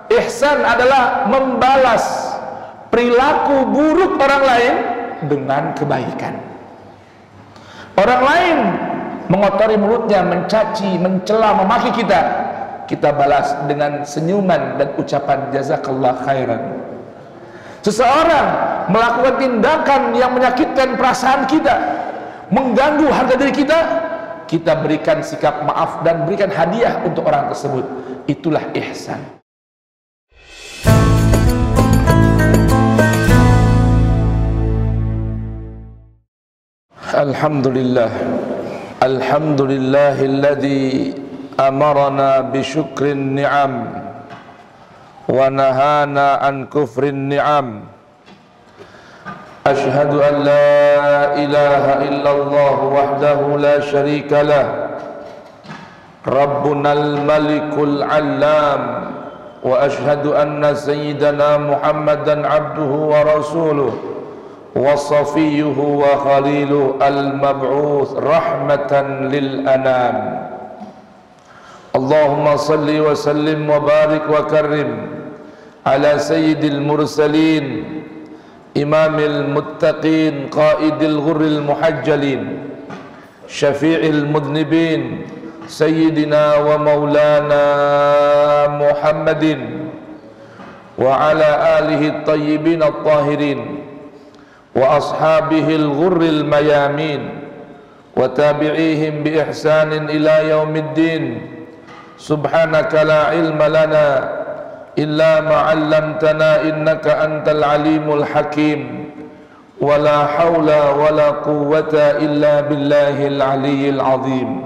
Ihsan adalah membalas perilaku buruk orang lain dengan kebaikan. Orang lain mengotori mulutnya, mencaci, mencela, memaki kita, kita balas dengan senyuman dan ucapan jazakallah khairan. Seseorang melakukan tindakan yang menyakitkan perasaan kita, mengganggu harga diri kita, kita berikan sikap maaf dan berikan hadiah untuk orang tersebut. Itulah ihsan. Alhamdulillah, alhamdulillahilladzi amarna bi syukrin ni'am wa nahana an kufrin ni'am. Ashhadu an la ilaha illallah wahdahu la syarika lah, Rabbunal malikul allam, wa ashhadu anna sayyidana Muhammadan abduhu wa rasuluh wa safiyuhu wa khaliluhu al-mab'uth rahmatan lil anam. Allahumma salli wa sallim wa barik wa karrim ala sayyidil mursalin imamil muttaqin qaidil ghurril muhajjalin syafi'il mudnibin sayyidina wa maulana Muhammadin wa ala alihi at-tayyibin at-tahirin wa ashabihil ghurril mayamin wa tabi'ihim bi ihsanin ila yaumiddin. Subhanaka la ilma lana illa ma 'allamtana innaka antal alimul hakim, wa la haula wa la quwwata illa billahil aliyyil azim.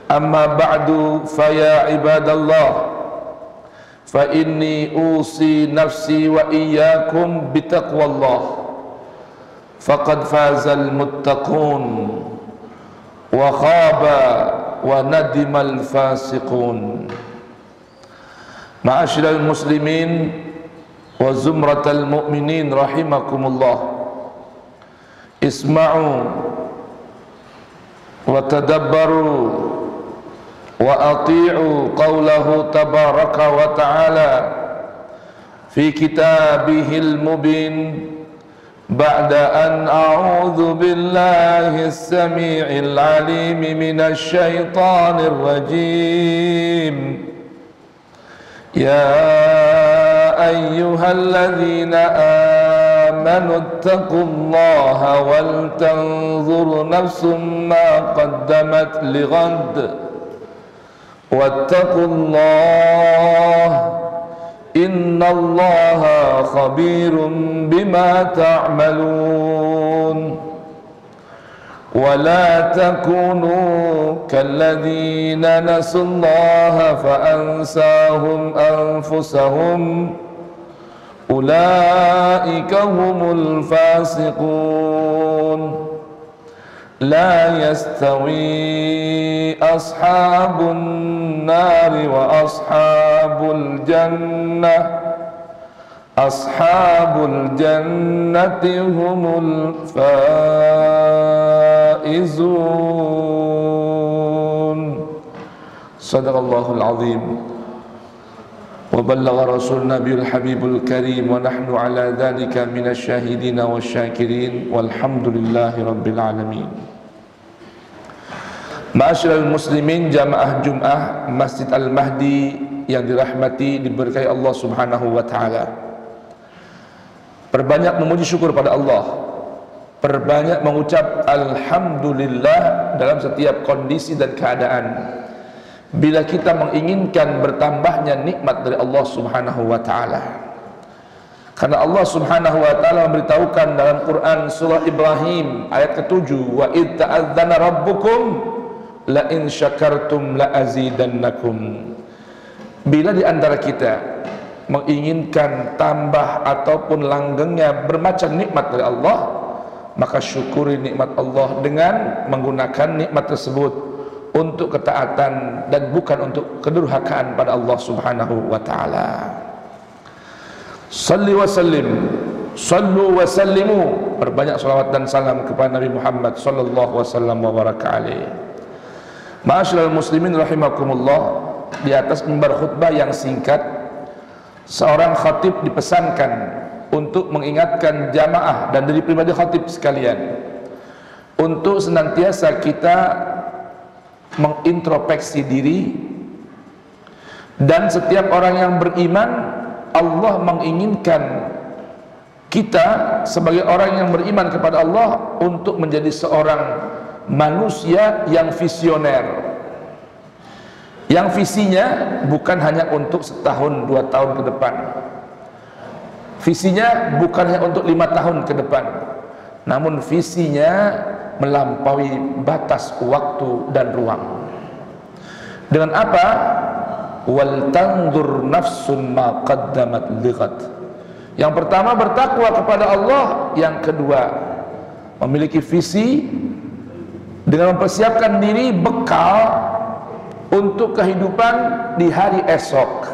Amma ba'du, fa ya ibadallah, fa inni usi nafsi wa iyyakum bitaqwallah. Faqad fazal muttaqun wa khaba wa nadimal fasiqun. Ma'asyiral muslimin wa zumratal mu'minin rahimakumullah, isma'u wa tadabbaru wa ati'u qawlahu tabaraka wa ta'ala fi kitabihil mubin. بعد أن أعوذ بالله السميع العليم من الشيطان الرجيم يا أيها الذين آمنوا اتقوا الله ولتنظر نفس ما قدمت لغد واتقوا الله إن الله خبير بما تعملون ولا تكونوا كالذين نسوا الله فأنساهم أنفسهم أولئك هم الفاسقون لا يستوي أصحاب النار وأصحاب الجنة أصحاب الجنة هم الفائزون. صدق الله العظيم وبلغ رسول النبي الحبيب الكريم ونحن على ذلك من الشاهدين والشاكرين والحمد لله رب العالمين. Ma'asyiral muslimin, jamaah Jum'ah Masjid Al-Mahdi yang dirahmati, diberkahi Allah Subhanahu wa taala. Perbanyak memuji syukur pada Allah, perbanyak mengucap alhamdulillah dalam setiap kondisi dan keadaan. Bila kita menginginkan bertambahnya nikmat dari Allah Subhanahu wa taala. Karena Allah Subhanahu wa taala memberitahukan dalam Quran surah Ibrahim ayat ke-7, wa id ta'adzana rabbukum la in syakartum la azidannakum. Bila di antara kita menginginkan tambah ataupun langgengnya bermacam nikmat dari Allah, maka syukuri nikmat Allah dengan menggunakan nikmat tersebut untuk ketaatan dan bukan untuk kedurhakaan pada Allah Subhanahu wa taala. Salli wa sallim, sallu wa sallimu, perbanyak salawat dan salam kepada Nabi Muhammad sallallahu wasallam wa baraka alaihi. Ma'asyiral muslimin rahimakumullah, di atas mimbar khutbah yang singkat seorang khatib dipesankan untuk mengingatkan jamaah dan dari pribadi khatib sekalian untuk senantiasa kita mengintrospeksi diri, dan setiap orang yang beriman Allah menginginkan kita sebagai orang yang beriman kepada Allah untuk menjadi seorang manusia yang visioner, yang visinya bukan hanya untuk setahun 2 tahun ke depan, visinya bukan hanya untuk 5 tahun ke depan, namun visinya melampaui batas waktu dan ruang. Dengan apa? Wal tanzur nafsun ma qaddamat lighad. Yang pertama bertakwa kepada Allah, yang kedua memiliki visi dengan mempersiapkan diri bekal untuk kehidupan di hari esok.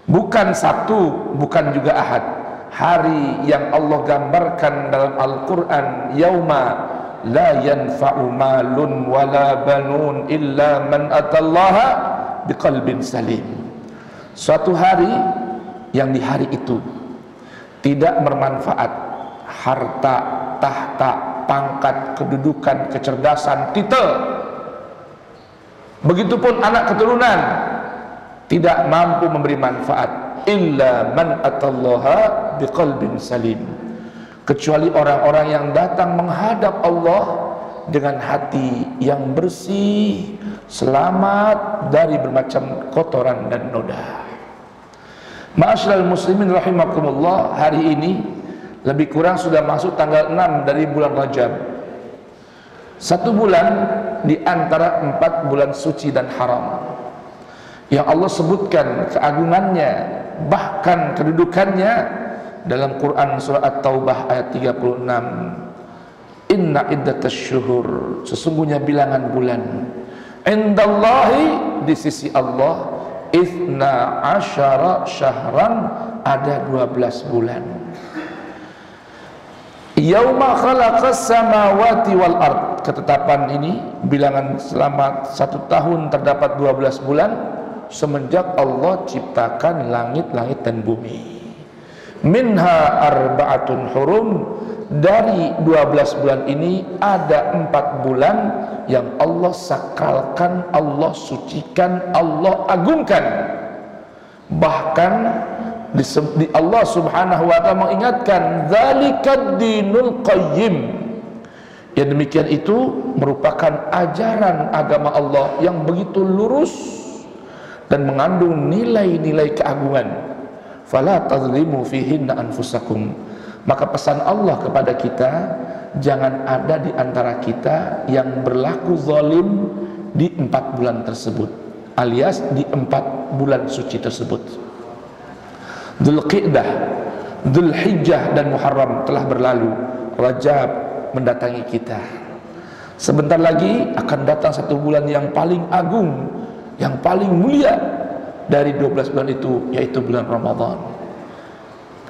Bukan Sabtu, bukan juga Ahad, hari yang Allah gambarkan dalam Al-Quran, yauma la yanfa'u malun wala banun illa man atallaha biqalbin salim. Suatu hari yang di hari itu tidak bermanfaat harta, tahta, pangkat, kedudukan, kecerdasan, titel, begitupun anak keturunan, tidak mampu memberi manfaat illa man atallaha biqalbin salim, kecuali orang-orang yang datang menghadap Allah dengan hati yang bersih, selamat dari bermacam kotoran dan noda. Ma'asyiral muslimin rahimakumullah, hari ini lebih kurang sudah masuk tanggal 6 dari bulan Rajab, 1 bulan di antara 4 bulan suci dan haram yang Allah sebutkan keagungannya, bahkan kedudukannya dalam Quran surah At-Taubah ayat 36. Inna iddatasy syuhur, sesungguhnya bilangan bulan, indallahi, di sisi Allah, Ithna asyara syahran, ada 12 bulan. Yauma khalaqas samawati wal ard, ketetapan ini bilangan selama 1 tahun terdapat 12 bulan semenjak Allah ciptakan langit-langit dan bumi. Minha arba'atun hurum, dari 12 bulan ini ada 4 bulan yang Allah sakralkan, Allah sucikan, Allah agungkan. Bahkan di Allah subhanahu wa ta'ala mengingatkan, Dzalikad dinul qayyim, yang demikian itu merupakan ajaran agama Allah yang begitu lurus dan mengandung nilai-nilai keagungan. Fala tazlimu fihinna anfusakum, maka pesan Allah kepada kita, jangan ada di antara kita yang berlaku zalim di 4 bulan tersebut, alias di 4 bulan suci tersebut. Dzulqa'dah, Dzulhijjah dan Muharram telah berlalu, Rajab mendatangi kita. Sebentar lagi akan datang 1 bulan yang paling agung, yang paling mulia dari 12 bulan itu, yaitu bulan Ramadan.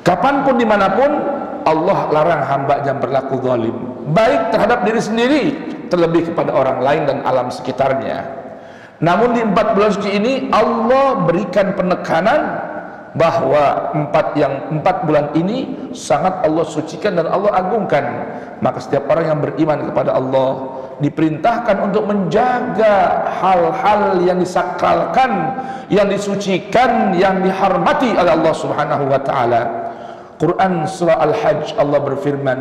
Kapanpun dimanapun Allah larang hambanya berlaku zalim, baik terhadap diri sendiri, terlebih kepada orang lain dan alam sekitarnya. Namun di 4 bulan suci ini Allah berikan penekanan bahwa 4 bulan ini sangat Allah sucikan dan Allah agungkan. Maka setiap orang yang beriman kepada Allah diperintahkan untuk menjaga hal-hal yang disakralkan, yang disucikan, yang dihormati oleh Allah subhanahu wa ta'ala. Quran surah Al-Hajj, Allah berfirman,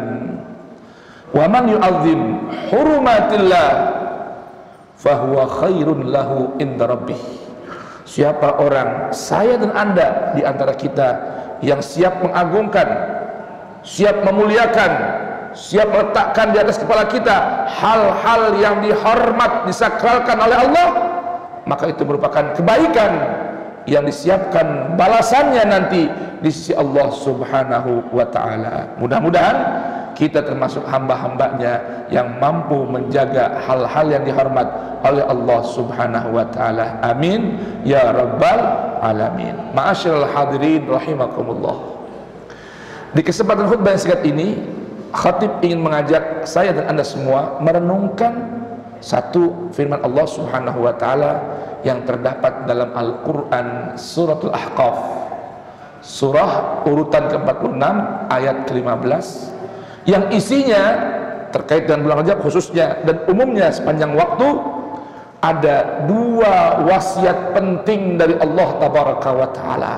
wa man yu'azzim hurumatillah fahuwa khairun lahu inda rabbih. Siapa orang, saya dan anda di antara kita, yang siap mengagungkan, siap memuliakan, siap meletakkan di atas kepala kita hal-hal yang dihormat, disakralkan oleh Allah, maka itu merupakan kebaikan yang disiapkan balasannya nanti di sisi Allah subhanahu wa ta'ala. Mudah-mudahan kita termasuk hamba-hambanya yang mampu menjaga hal-hal yang dihormat oleh Allah subhanahu wa ta'ala. Amin ya rabbal alamin. Ma'asyiral hadirin rahimakumullah, di kesempatan khutbah yang singkat ini, khatib ingin mengajak saya dan anda semua merenungkan satu firman Allah subhanahu wa ta'ala yang terdapat dalam Al-Quran suratul Ahqaf. surah urutan ke-46 ayat ke-15, yang isinya terkait dengan bulan Rajab khususnya dan umumnya sepanjang waktu, ada dua wasiat penting dari Allah Tabaraka wa Ta'ala,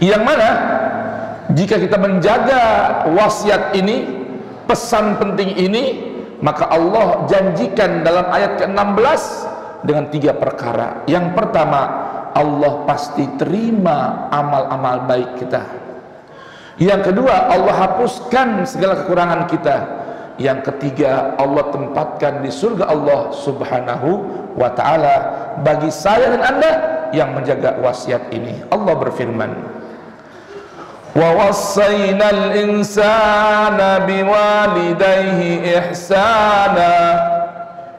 yang mana jika kita menjaga wasiat ini, pesan penting ini, maka Allah janjikan dalam ayat ke-16 dengan 3 perkara. Yang pertama, Allah pasti terima amal-amal baik kita. Yang kedua, Allah hapuskan segala kekurangan kita. Yang ketiga, Allah tempatkan di surga Allah Subhanahu wa Ta'ala bagi saya dan Anda yang menjaga wasiat ini. Allah berfirman, wa wassaynal insana biwalidayhi ihsana.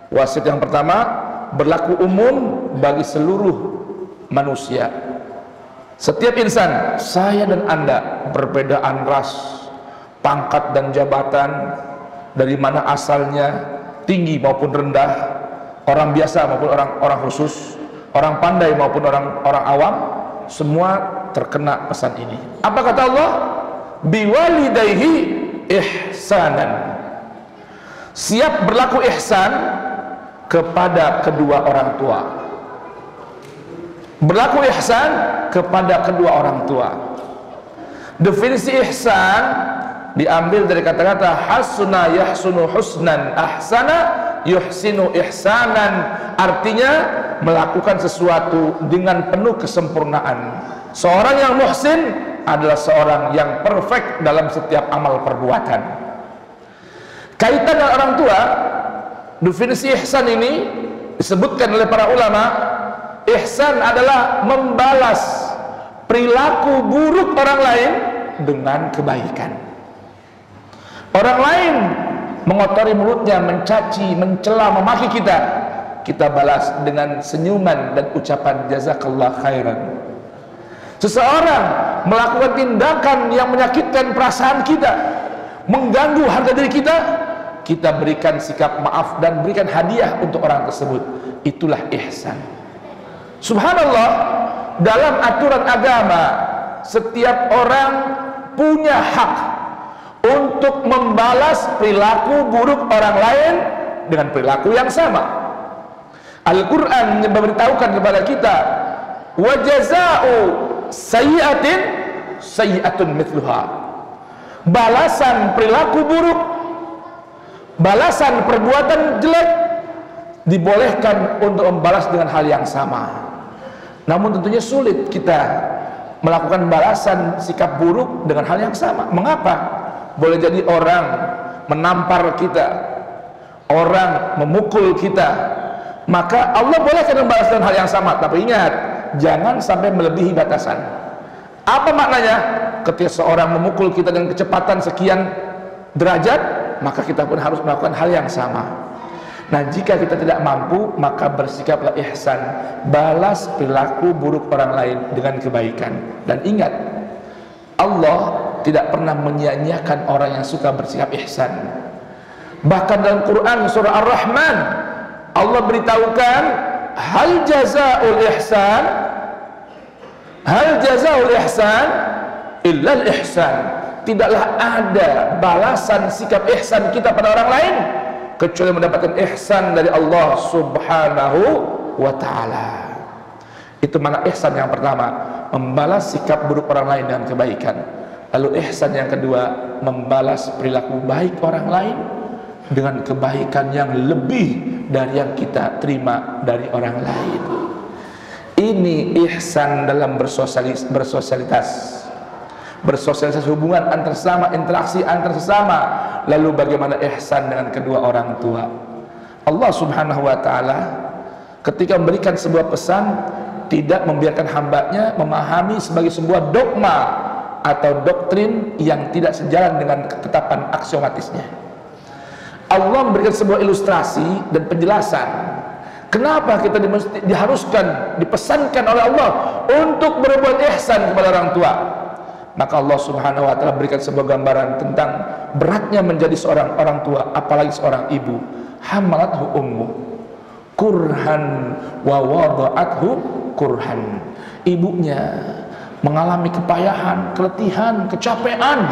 Wasiat yang pertama berlaku umum bagi seluruh manusia. Setiap insan, saya dan Anda, berbedaan ras, pangkat dan jabatan, dari mana asalnya, tinggi maupun rendah, orang biasa maupun orang khusus, orang pandai maupun orang awam, semua terkena pesan ini. Apa kata Allah? Biwalidayhi ihsanan. Siap berlaku ihsan kepada kedua orang tua. Berlaku ihsan kepada kedua orang tua. Definisi ihsan diambil dari kata-kata hasuna yahsunu husnan, ahsana yuhsinu ihsanan. Artinya melakukan sesuatu dengan penuh kesempurnaan. Seorang yang muhsin adalah seorang yang perfect dalam setiap amal perbuatan. Kaitan dengan orang tua, definisi ihsan ini disebutkan oleh para ulama. Ihsan adalah membalas perilaku buruk orang lain dengan kebaikan. Orang lain mengotori mulutnya, mencaci, mencela, memaki kita, kita balas dengan senyuman dan ucapan jazakallah khairan. Seseorang melakukan tindakan yang menyakitkan perasaan kita, mengganggu harga diri kita, kita berikan sikap maaf dan berikan hadiah untuk orang tersebut. Itulah ihsan. Subhanallah, dalam aturan agama setiap orang punya hak untuk membalas perilaku buruk orang lain dengan perilaku yang sama. Al-Quran memberitahukan kepada kita, wa jaza'u sayyi'atin sayyi'atun mithluha. Balasan perilaku buruk, balasan perbuatan jelek dibolehkan untuk membalas dengan hal yang sama. Namun tentunya sulit kita melakukan balasan sikap buruk dengan hal yang sama. Mengapa? Boleh jadi orang menampar kita, orang memukul kita, maka Allah bolehkan membalas dengan hal yang sama. Tapi ingat, jangan sampai melebihi batasan. Apa maknanya? Ketika seorang memukul kita dengan kecepatan sekian derajat, maka kita pun harus melakukan hal yang sama. Nah, jika kita tidak mampu, maka bersikaplah ihsan, balas perilaku buruk orang lain dengan kebaikan. Dan ingat, Allah tidak pernah menyia-nyiakan orang yang suka bersikap ihsan. Bahkan dalam Quran surah Ar-Rahman, Allah beritahukan, hal jazaa'ul ihsan, hal jazaa'ul ihsan illal ihsan. Tidaklah ada balasan sikap ihsan kita pada orang lain kecuali mendapatkan ihsan dari Allah Subhanahu wa Ta'ala. Itu mana ihsan yang pertama, membalas sikap buruk orang lain dengan kebaikan. Lalu ihsan yang kedua, membalas perilaku baik orang lain dengan kebaikan yang lebih dari yang kita terima dari orang lain. Ini ihsan dalam bersosialisasi hubungan antar sesama, interaksi antar sesama. Lalu bagaimana ihsan dengan kedua orang tua? Allah Subhanahu wa Ta'ala ketika memberikan sebuah pesan, tidak membiarkan hambanya memahami sebagai sebuah dogma atau doktrin yang tidak sejalan dengan ketetapan aksiomatisnya. Allah memberikan sebuah ilustrasi dan penjelasan kenapa kita diharuskan, dipesankan oleh Allah untuk berbuat ihsan kepada orang tua. Maka Allah Subhanahu wa Ta'ala berikan sebuah gambaran tentang beratnya menjadi seorang orang tua, apalagi seorang ibu. Hamalathu ummu kurhan wa wada'athu kurhan. ibunya mengalami kepayahan, keletihan, kecapean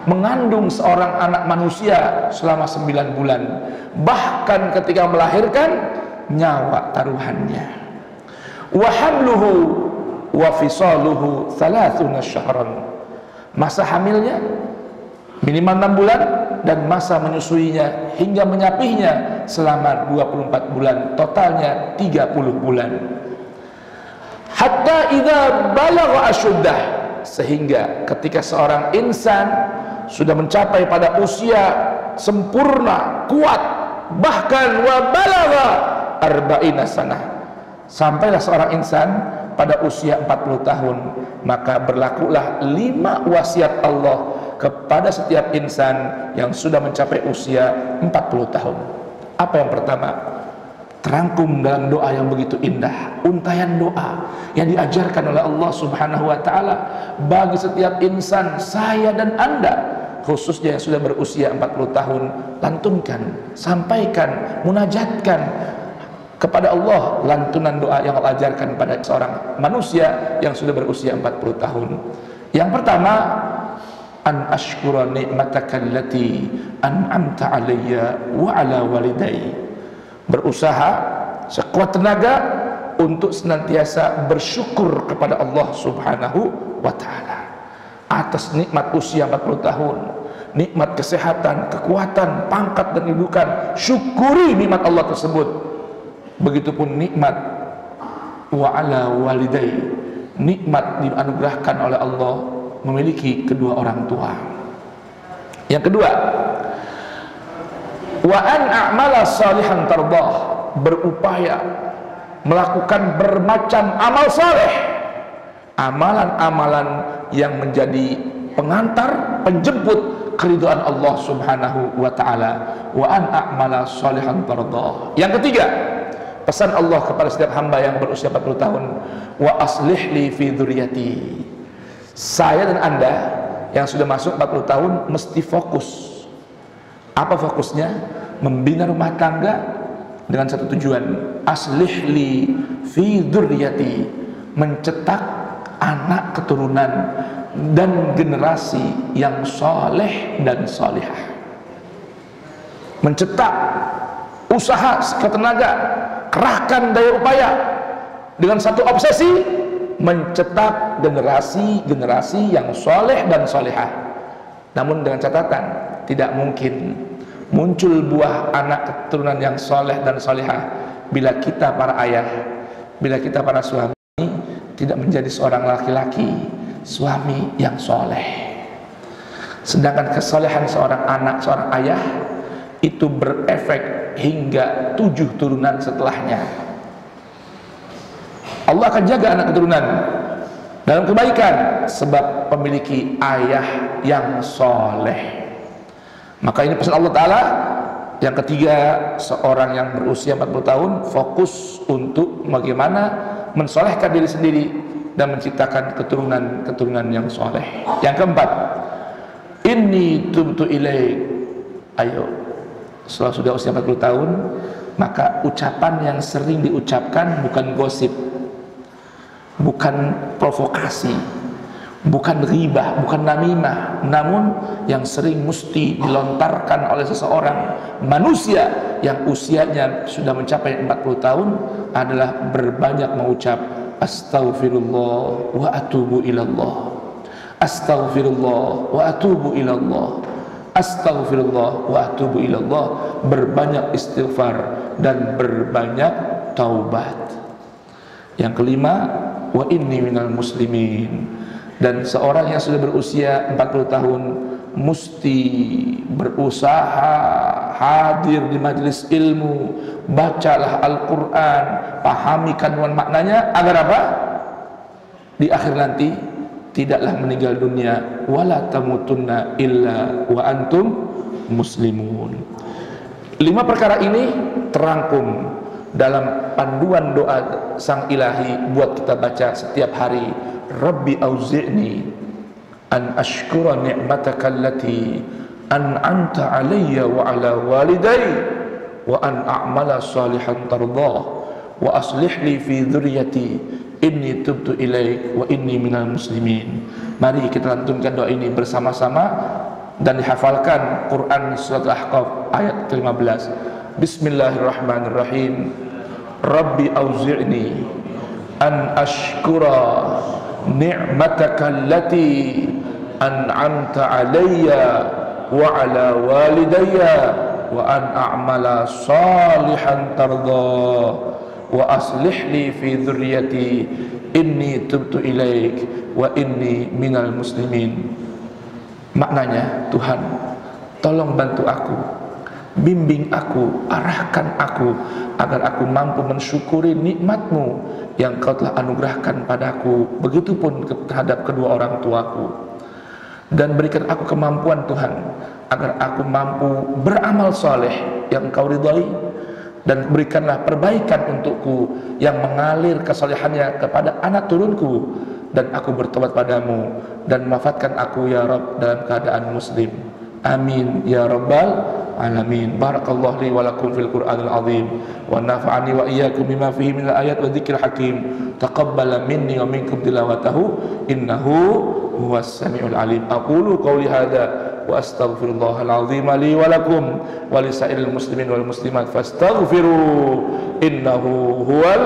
mengandung seorang anak manusia selama 9 bulan. Bahkan ketika melahirkan, nyawa taruhannya. Wa hamluhu wa fisaluhu 30 syahran. Masa hamilnya minimal 6 bulan dan masa menyusuinya hingga menyapihnya selama 24 bulan, totalnya 30 bulan. Hatta idza balagha asyuddah, sehingga ketika seorang insan sudah mencapai pada usia sempurna, kuat, bahkan wa balagha arba'ina sanah, sampailah seorang insan pada usia 40 tahun, maka berlakulah 5 wasiat Allah kepada setiap insan yang sudah mencapai usia 40 tahun. Apa yang pertama? Terangkum dalam doa yang begitu indah, untayan doa yang diajarkan oleh Allah Subhanahu wa taala bagi setiap insan, saya dan Anda, khususnya yang sudah berusia 40 tahun. Lantunkan, sampaikan, munajatkan kepada Allah lantunan doa yang Allah ajarkan pada seorang manusia yang sudah berusia 40 tahun. Yang pertama, an ashkura ni'mataka allati an'amta alayya wa ala walidayya. Berusaha sekuat tenaga untuk senantiasa bersyukur kepada Allah Subhanahu wa taala atas nikmat usia 40 tahun, nikmat kesehatan, kekuatan, pangkat dan kedudukan. Syukuri nikmat Allah tersebut. Begitupun nikmat wa ala walidayya, nikmat dianugerahkan oleh Allah memiliki kedua orang tua. Yang kedua, wa an a'mala salihan tardah, berupaya melakukan bermacam amal saleh, amalan-amalan yang menjadi pengantar, penjemput keridhaan Allah Subhanahu wa taala. Wa an a'mala salihan tardah. Yang ketiga, pesan Allah kepada setiap hamba yang berusia 40 tahun, wa aslih li fi dzurriyyati. Saya dan Anda yang sudah masuk 40 tahun mesti fokus. Apa fokusnya? Membina rumah tangga dengan satu tujuan, aslih li fi dzurriyyati, mencetak anak keturunan dan generasi yang soleh dan solihah. Mencetak, usaha sekuat tenaga, kerahkan daya upaya dengan satu obsesi, mencetak generasi yang soleh dan solihah. Namun dengan catatan, tidak mungkin muncul buah anak keturunan yang soleh dan solihah bila kita para ayah, bila kita para suami tidak menjadi seorang laki-laki, suami yang soleh. Sedangkan kesolehan seorang anak, seorang ayah itu berefek hingga 7 turunan setelahnya. Allah akan jaga anak keturunan dalam kebaikan sebab memiliki ayah yang soleh. Maka ini pesan Allah Ta'ala. Yang ketiga, seorang yang berusia 40 tahun fokus untuk bagaimana mensolehkan diri sendiri dan menciptakan keturunan yang soleh. Yang keempat, inni tubtu ilaik. Ayo, setelah sudah usia 40 tahun, maka ucapan yang sering diucapkan bukan gosip, bukan provokasi, bukan ghibah, bukan namimah, namun yang sering mesti dilontarkan oleh seseorang manusia yang usianya sudah mencapai 40 tahun adalah berbanyak mengucap astaghfirullah wa atubu ilallah, astaghfirullah wa atubu ilallah, astaghfirullah wa atubu ilallah. Berbanyak istighfar dan berbanyak taubat. Yang kelima, wa inni minal muslimin. Dan seorang yang sudah berusia 40 tahun mesti berusaha hadir di majelis ilmu, bacalah Al-Quran, pahami kandungan maknanya, agar apa? Di akhir nanti tidaklah meninggal dunia, wala tamutunna illa wa antum muslimun. 5 perkara ini terangkum dalam panduan doa Sang Ilahi buat kita baca setiap hari. Rabbi auzi'ni an ashkura ni'mataka allati an'amta alayya wa ala walidayya wa an a'mala salihan tardah wa aslih li fi dzurriyyati inni tubtu ilaik wa inni minal muslimin. Mari kita lantunkan doa ini bersama-sama dan dihafalkan Quran surat Al-Ahqaf ayat ke-15. Bismillahirrahmanirrahim. Rabbi auzi'ni an ashkura ni'mataka allati an'amta alayya wa ala walidayya wa an a'mala salihan tarda wa aslih li fi dhurriyyati inni tubtu ilaik wa inni minal muslimin. Maknanya, Tuhan, tolong bantu aku, bimbing aku, arahkan aku agar aku mampu mensyukuri nikmat-Mu yang Kau telah anugerahkan padaku, begitupun terhadap kedua orang tuaku. Dan berikan aku kemampuan, Tuhan, agar aku mampu beramal saleh yang Kau ridhai, dan berikanlah perbaikan untukku yang mengalir kesalehannya kepada anak turunku, dan aku bertobat padamu dan wafatkan aku ya Rabb dalam keadaan muslim. Amin ya rabbal alamin. Barakallahu li wa lakum fil Qur'anil azim wa nafa'ani wa iyyakum bima fihi minal ayat wa dzikril hakim. Taqabbala minni wa minkum tilawatahu innahu huwas samiul alim. Aqulu qawli hadza wa astaghfirullahal azim li wa lakum wa lisairil muslimin wal muslimat fastaghfiru innahu huwal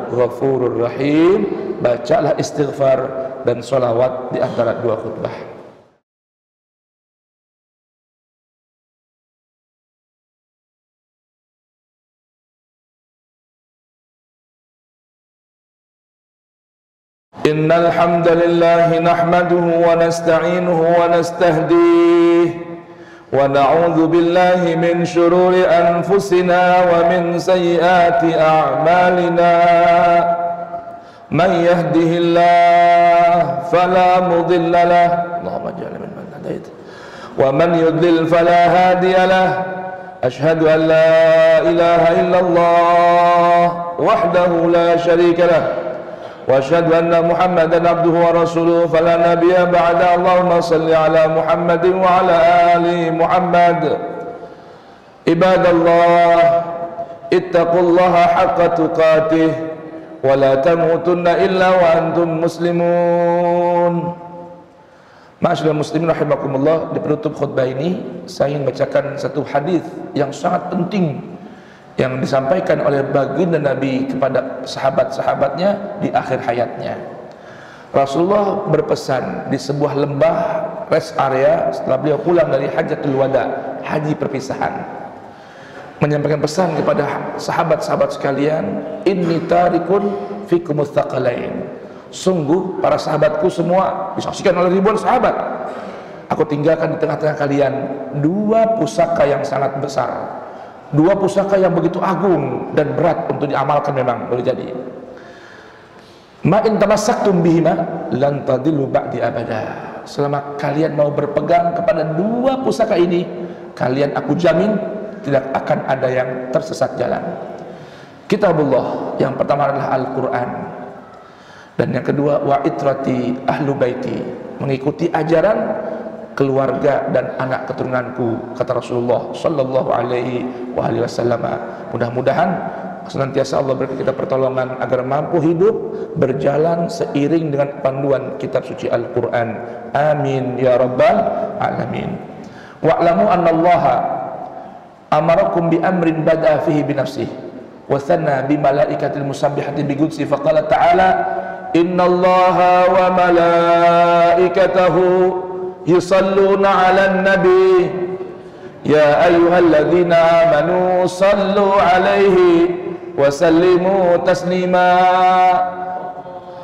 ghafurur rahim. Bacalah istighfar dan sholawat di antara dua khutbah. Innal hamdalillah nahmaduhu wa nasta'inuhu wa nastahdihi wa na'udzu billahi min shururi anfusina wa min sayyiati a'malina. Man yahdihillahu fala mudilla lahu, Allahumma ij'alna mimman hadait, wa man yudlil fala hadiya lahu. Ashhadu an la ilaha illallah wahdahu la syarika lahu wa ashhadu anna Muhammadan abduhu wa rasuluhu fala nabiyya ba'da. Allahumma salli ala Muhammadin wa ala ali Muhammad. Ibadallah, ittaqullaha haqqa tuqatih wa la tamutunna illa wa antum muslimun. Ma'asyiral muslimin rahimakumullah, di penutup khutbah ini saya ingin bacakan satu hadis yang sangat penting yang disampaikan oleh baginda Nabi kepada sahabat-sahabatnya di akhir hayatnya. Rasulullah berpesan di sebuah lembah rest area setelah beliau pulang dari hajatul wada, haji perpisahan, menyampaikan pesan kepada sahabat-sahabat sekalian, inni tarikun fikumut thaqalain. Sungguh para sahabatku semua, disaksikan oleh ribuan sahabat, aku tinggalkan di tengah-tengah kalian dua pusaka yang sangat besar, dua pusaka yang begitu agung dan berat untuk diamalkan. Memang boleh jadi, ma in tamassaktum bihima lan tadillu ba'di abada. Selama kalian mau berpegang kepada dua pusaka ini, kalian aku jamin tidak akan ada yang tersesat jalan. Kitabullah, yang pertama adalah Al-Quran, dan yang kedua wa itrati ahlu baiti, mengikuti ajaran keluarga dan anak keturunanku, kata Rasulullah sallallahu alaihi wasallam. Mudah-mudahan senantiasa Allah beri kita pertolongan agar mampu hidup berjalan seiring dengan panduan kitab suci Al-Quran. Amin ya rabbal alamin. Wa'lamu annallaha amarakum bi amrin bada'a fihi bi nafsihi wa thanna bi malaikatil musabbihati bi qudsi faqala ta'ala innallaha wa malaikatahu yusalluna 'alan nabi ya ayyuhalladzina amanu sallu 'alaihi wa sallimu taslima.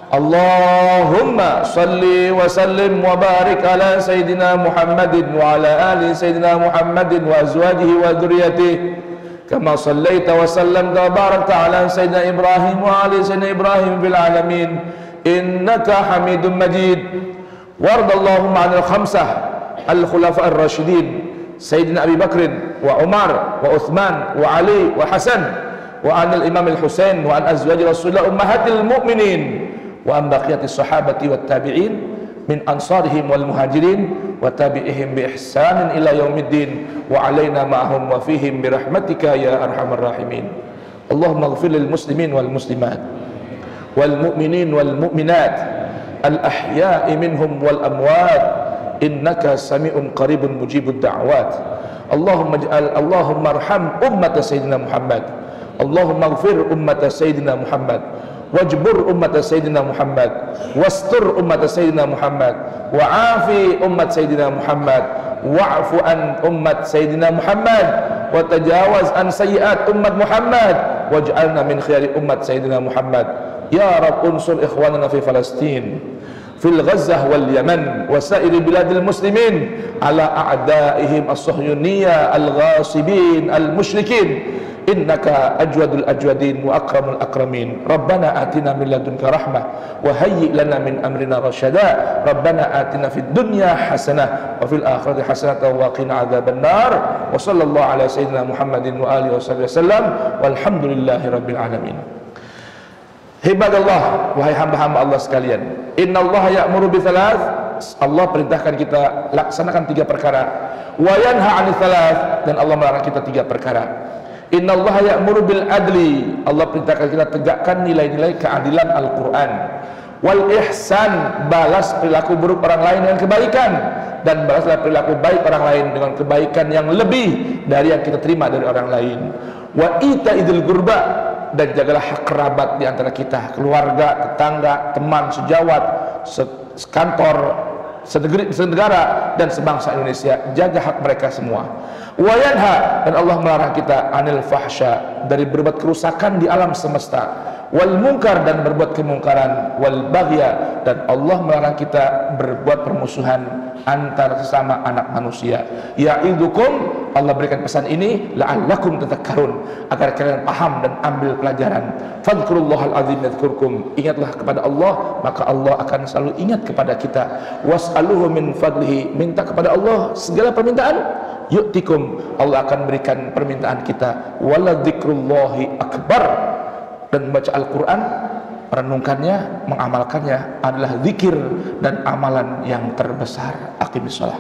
Allahumma salli wa sallim wa barik ala Sayyidina Muhammadin wa ala ali Sayyidina Muhammadin wa azwajihi wa dhurriyyatihi kama sallaita wa sallamta wa barakta ala Sayyidina Ibrahim wa ali Sayyidina Ibrahim fil alamin innaka Hamidum Majid. Wardallahumma 'anil khamsah al-khulafa ar-rasyidin Sayyidina Abi Bakr wa Umar wa Uthman wa Ali wa Hasan wa 'anil Imam al-Husain wa 'an azwaji Rasulullah ummahatil mu'minin wa an baqiyatis sahabati wat tabi'in min ansarihim wal muhajirin wa tabi'ihim bi ihsanin ila yaumiddin wa alaina ma'hum wa fihim bi rahmatika ya arhamar rahimin. Allahumma ighfir lil muslimin wal muslimat wal mu'minin wal mu'minat al ahya'i minhum wal amwat innaka sami'un qaribun mujibud da'wat. Allahumma arham ummat Sayyidina Muhammad, Allahumma ighfir ummat Sayyidina Muhammad, wajbur ummat Sayyidina Muhammad, wastur ummat Sayyidina Muhammad, wa'afi ummat Sayyidina Muhammad, wa'fu an ummat Sayyidina Muhammad, wa tajawaz an sayyi'at ummat Muhammad, waj'alna min khiyari ummat Sayyidina Muhammad. Ya Rabb, unsur ikhwanana fi Palestin, fil Gazzah wal Yaman wa sa'iri biladil muslimin ala a'daihim as-sahyuniyya al-ghasibin al-musyrikin innaka ajwadul ajwadin wa akramul akramin. Rabbana atina min ladunka rahmah wa hayyi lana min amrina rasyada. Rabbana atina fid dunya hasanah wa fil akhirati hasanah wa qina adzaban nar. Wa sallallahu ala sayyidina Muhammadin wa alihi wasallam walhamdulillahi rabbil alamin. Ibadallah, wahai hamba-hamba Allah sekalian, innallaha ya'muru bi thalath, Allah perintahkan kita laksanakan 3 perkara, wa yanha 'anil thalath, dan Allah melarang kita 3 perkara. Innallaha ya'muru bil adli, Allah perintahkan kita tegakkan nilai-nilai keadilan Al-Qur'an. Wal ihsan, balas perilaku buruk orang lain dengan kebaikan, dan balaslah perilaku baik orang lain dengan kebaikan yang lebih dari yang kita terima dari orang lain. Wa itaidil qurba, dan jagalah hak kerabat di antara kita, keluarga, tetangga, teman, sejawat, sekantor, senegara, dan sebangsa Indonesia. Jaga hak mereka semua. Wa yanha, dan Allah melarang kita anil fahsya, dari berbuat kerusakan di alam semesta. Wal munkar, dan berbuat kemungkaran. Wal baghya, dan Allah melarang kita berbuat permusuhan antara sesama anak manusia. Ya'idukum, Allah berikan pesan ini la'allakum tadhakkarun, agar kalian paham dan ambil pelajaran. Fadhkurullahal azim yadhkurkum, ingatlah kepada Allah, maka Allah akan selalu ingat kepada kita. Was'aluhu min fadlihi, minta kepada Allah segala permintaan, yu'tikum, Allah akan berikan permintaan kita. Waladzikrullahi akbar, dan membaca Al-Quran, merenungkannya, mengamalkannya adalah zikir dan amalan yang terbesar. Aqimis shalah.